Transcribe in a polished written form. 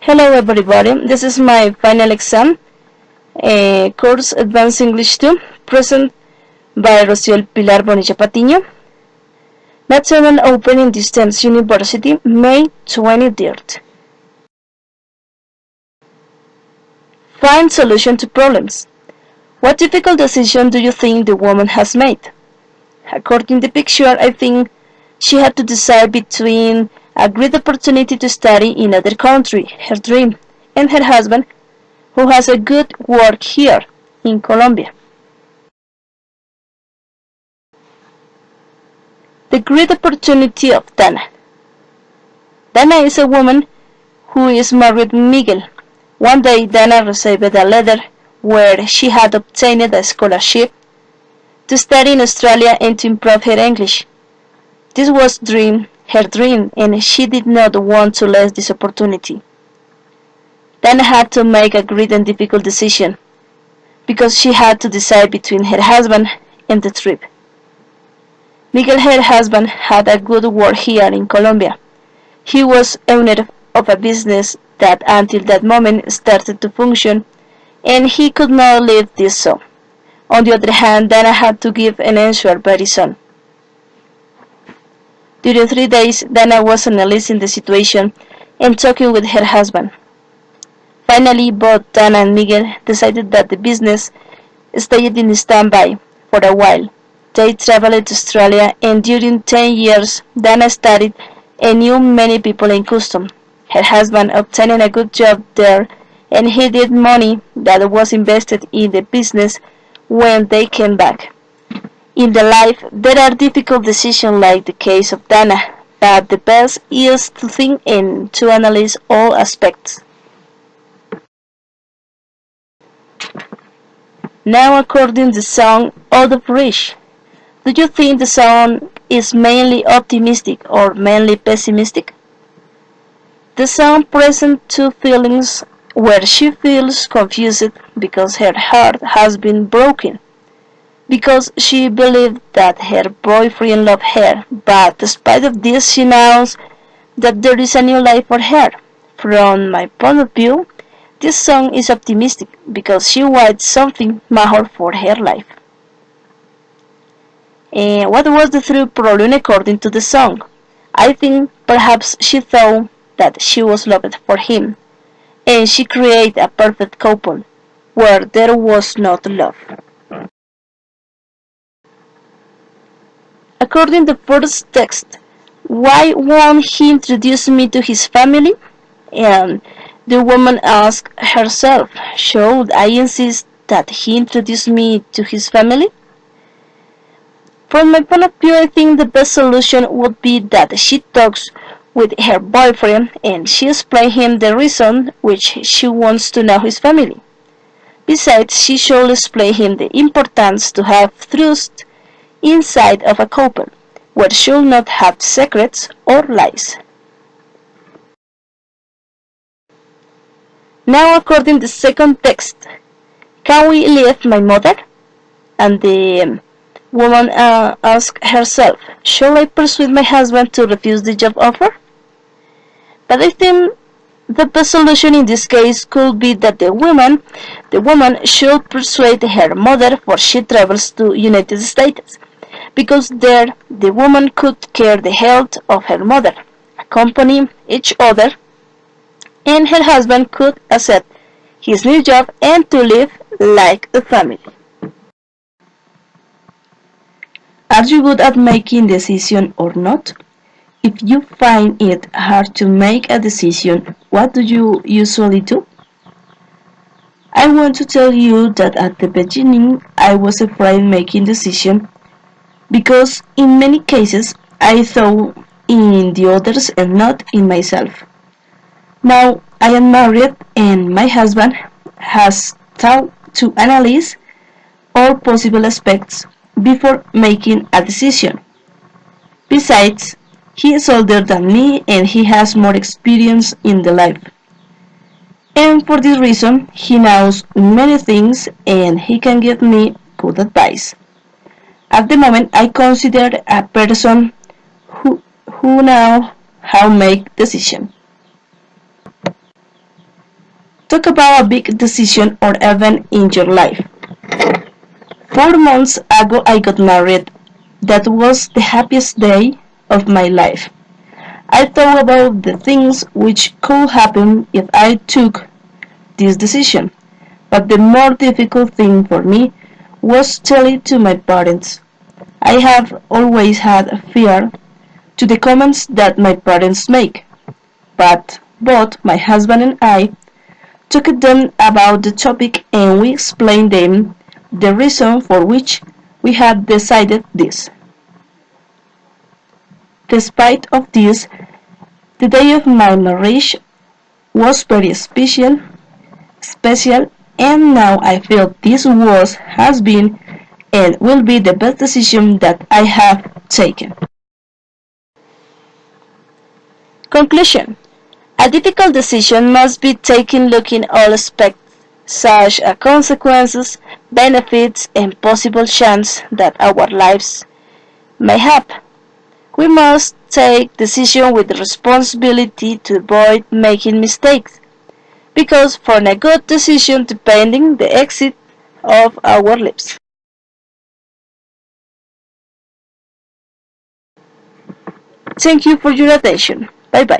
Hello everybody, this is my final exam, course Advanced English 2, present by Rociel Pilar Bonilla Patiño, National Open Distance University, May 23rd. Find solution to problems. What difficult decision do you think the woman has made? According to the picture, I think she had to decide between a great opportunity to study in another country, her dream, and her husband, who has a good work here in Colombia. The great opportunity of Dana. Dana is a woman who is married Miguel. One day Dana received a letter where she had obtained a scholarship to study in Australia and to improve her English. This was her dream, and she did not want to lose this opportunity. Dana had to make a great and difficult decision, because she had to decide between her husband and the trip. Miguel, her husband, had a good work here in Colombia. He was owner of a business that until that moment started to function, and he could not leave this so. On the other hand, Dana had to give an answer very soon. During 3 days, Dana was analyzing the situation and talking with her husband. Finally, both Dana and Miguel decided that the business stayed in standby for a while. They traveled to Australia, and during 10 years, Dana studied and knew many people in customs. Her husband obtained a good job there, and he did money that was invested in the business when they came back. In the life, there are difficult decisions like the case of Dana, but the best is to think and to analyze all aspects. Now, according to the song Out of Reach, do you think the song is mainly optimistic or mainly pessimistic? The song presents two feelings where she feels confused because her heart has been broken, because she believed that her boyfriend loved her, but despite of this she knows that there is a new life for her. From my point of view, this song is optimistic because she wants something more for her life. And what was the true problem according to the song? I think perhaps she thought that she was loved for him, and she created a perfect couple where there was not love. According to the first text, why won't he introduce me to his family? And the woman asked herself, should I insist that he introduce me to his family? From my point of view, I think the best solution would be that she talks with her boyfriend and she explains him the reason which she wants to know his family. Besides, she should explain him the importance to have trust inside of a couple, where should not have secrets or lies. Now, according to the second text, can we leave my mother? And the woman asked herself, shall I persuade my husband to refuse the job offer? But I think the best solution in this case could be that the woman should persuade her mother for she travels to United States, because there the woman could care the health of her mother, accompany each other, and her husband could accept his new job and to live like a family. Are you good at making decisions or not? If you find it hard to make a decision, what do you usually do? I want to tell you that at the beginning I was afraid making decisions because in many cases I thought in the others and not in myself. Now I am married and my husband has taught to analyze all possible aspects before making a decision. Besides, he is older than me and he has more experience in the life. And for this reason, he knows many things and he can give me good advice. At the moment, I consider a person who knows how to make decisions. Talk about a big decision or event in your life. 4 months ago I got married. That was the happiest day of my life. I thought about the things which could happen if I took this decision, but the more difficult thing for me was telling to my parents. I have always had a fear to the comments that my parents make, but both my husband and I talked to them about the topic and we explained them the reason for which we had decided this. Despite of this, the day of my marriage was very special, and now I feel this was, has been, and will be the best decision that I have taken. Conclusion. A difficult decision must be taken looking all aspects, such as consequences, benefits, and possible chance that our lives may have. We must take decisions with responsibility to avoid making mistakes, because for a good decision depending the exit of our lives. Thank you for your attention. Bye bye.